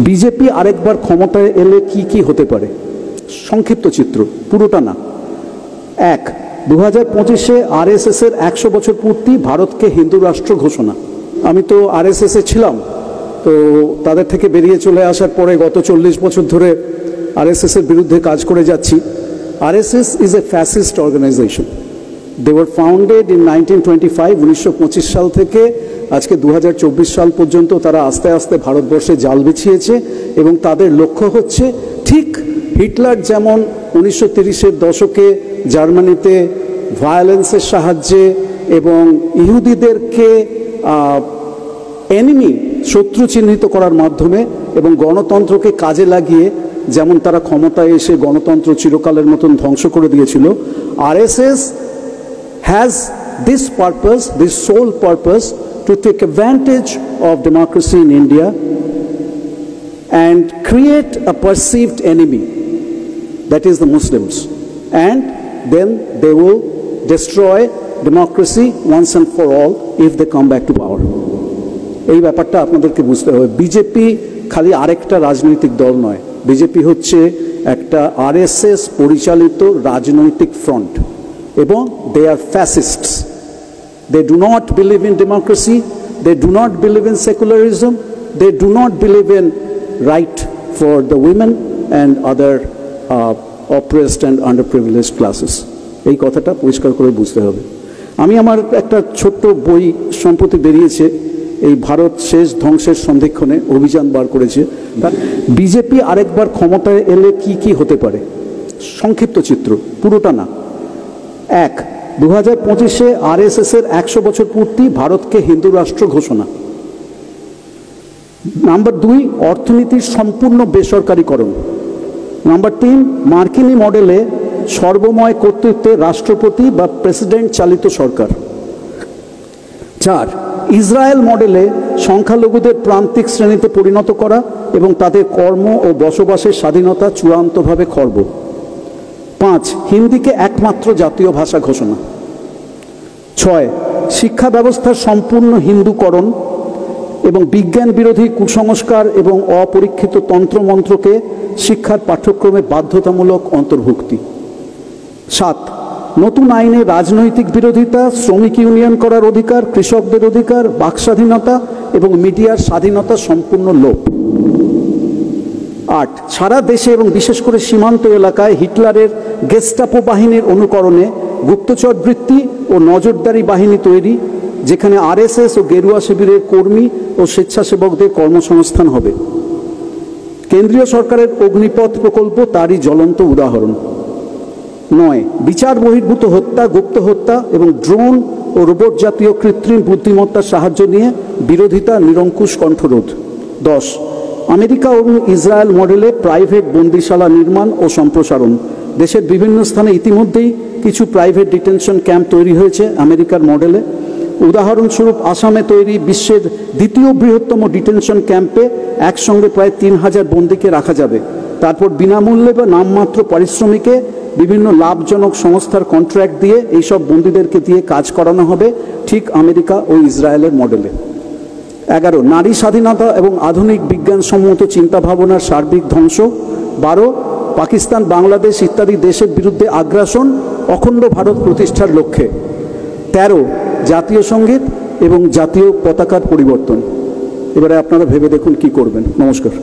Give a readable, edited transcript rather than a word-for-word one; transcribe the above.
BJP আরেকবার ক্ষমতায় এলে কি কি হতে পারে? সংক্ষিপ্ত চিত্র, পুরোটা না। 1, 2025-এ আরএসএসের 100 বছর পূর্তি, ভারতকে হিন্দু রাষ্ট্র ঘোষণা। আমি তো আরএসএসে ছিলাম, তো তাদের থেকে বেরিয়ে চলে আসার পরে গত 40 বছর ধরে আরএসএসের বিরুদ্ধে কাজ করে যাচ্ছি। RSS is a fascist organisation. They were founded in 1925, 1925 সাল থেকে আজকে 2024 সাল পর্যন্ত তারা আস্তে আস্তে ভারতবর্ষে জাল বিছিয়েছে এবং তাদের লক্ষ্য হচ্ছে ঠিক হিটলার যেমন 1930-এর দশকে জার্মানিতে ভায়োলেন্সের সাহায্যে এবং ইহুদিদেরকে এনিমি, শত্রু চিহ্নিত করার মাধ্যমে এবং গণতন্ত্রকে কাজে লাগিয়ে যেমন তারা ক্ষমতায় এসে গণতন্ত্র চিরকালের মতন ধ্বংস করে দিয়েছিল, RSS has this purpose, this sole purpose, to take advantage of democracy in India and create a perceived enemy, that is the Muslims, and then they will destroy democracy once and for all if they come back to power. এই ব্যাপারটা আপনাদেরকে বুঝতে হবে। BJP খালি আরেকটা রাজনৈতিক দল নয়, বিজেপি হচ্ছে একটা আরএসএস পরিচালিত রাজনৈতিক ফ্রন্ট এবং they are fascists. They do not believe in democracy, they do not believe in secularism, they do not believe in right for the women and other oppressed and underprivileged classes. এই কথাটা পরিষ্কার করে বুঝতে হবে। আমি আমার একটা ছোট্ট বই সম্প্রতি বেরিয়েছে, এই ভারত শেষ ধ্বংসের সন্ধিক্ষণে অভিযান বার করেছে। বিজেপি আরেকবার ক্ষমতায় এলে কি কি হতে পারে? সংক্ষিপ্ত চিত্র, পুরোটা না। 1, 2025-এ আরএসএসের 100 বছর পূর্তি, ভারতকে হিন্দু রাষ্ট্র ঘোষণা। নাম্বার 2, অর্থনীতির সম্পূর্ণ বেসরকারীকরণ। নাম্বার 3, মার্কিনী মডেলে সর্বময় কর্তৃত্বে রাষ্ট্রপতি বা প্রেসিডেন্ট চালিত সরকার। 4, ইসরায়েল মডেলে সংখ্যালঘুদের প্রান্তিক শ্রেণীতে পরিণত করা এবং তাদের কর্ম ও বসবাসের স্বাধীনতা চূড়ান্তভাবে খর্ব। 5, হিন্দিকে একমাত্র জাতীয় ভাষা ঘোষণা। 6, শিক্ষা ব্যবস্থার সম্পূর্ণ হিন্দুকরণ এবং বিজ্ঞান বিরোধী কুসংস্কার এবং অপরীক্ষিত তন্ত্রমন্ত্রকে শিক্ষার পাঠ্যক্রমে বাধ্যতামূলক অন্তর্ভুক্তি। 7, নতুন আইনে রাজনৈতিক বিরোধিতা, শ্রমিক ইউনিয়ন করার অধিকার, কৃষকদের অধিকার, বাক স্বাধীনতা এবং মিডিয়ার স্বাধীনতা সম্পূর্ণ লোপ। 8, সারা দেশে এবং বিশেষ করে সীমান্ত এলাকায় হিটলারের গেস্টাপো বাহিনীর অনুকরণে গুপ্তচর বৃত্তি ও নজরদারি বাহিনী তৈরি, যেখানে আরএসএস ও গেরুয়া শিবিরের কর্মী ও স্বেচ্ছাসেবকদের কর্মসংস্থান হবে। কেন্দ্রীয় সরকারের অগ্নিপথ প্রকল্প তারই জ্বলন্ত উদাহরণ। 9, বিচার বহির্ভূত হত্যা, গুপ্ত হত্যা এবং ড্রোন ও রোবট জাতীয় কৃত্রিম বুদ্ধিমত্তার সাহায্য নিয়ে বিরোধিতা, নিরঙ্কুশ কণ্ঠরোধ। 10, আমেরিকা এবং ইসরায়েল মডেলে প্রাইভেট বন্দিশালা নির্মাণ ও সম্প্রসারণ। দেশের বিভিন্ন স্থানে ইতিমধ্যেই কিছু প্রাইভেট ডিটেনশন ক্যাম্প তৈরি হয়েছে আমেরিকার মডেলে। উদাহরণস্বরূপ আসামে তৈরি বিশ্বের দ্বিতীয় বৃহত্তম ডিটেনশন ক্যাম্পে একসঙ্গে প্রায় 3000 বন্দীকে রাখা যাবে। তারপর বিনামূল্যে বা নামমাত্র পারিশ্রমিকে বিভিন্ন লাভজনক সংস্থার কন্ট্রাক্ট দিয়ে এইসব বন্দীদেরকে দিয়ে কাজ করানো হবে, ঠিক আমেরিকা ও ইসরায়েলের মডেলে। 11, নারী স্বাধীনতা এবং আধুনিক বিজ্ঞানসম্মত চিন্তাভাবনার সার্বিক ধ্বংস। 12, পাকিস্তান, বাংলাদেশ ইত্যাদি দেশের বিরুদ্ধে আগ্রাসন, অখণ্ড ভারত প্রতিষ্ঠার লক্ষ্যে। 13, জাতীয় সঙ্গীত এবং জাতীয় পতাকার পরিবর্তন। এবারে আপনারা ভেবে দেখুন কি করবেন। নমস্কার।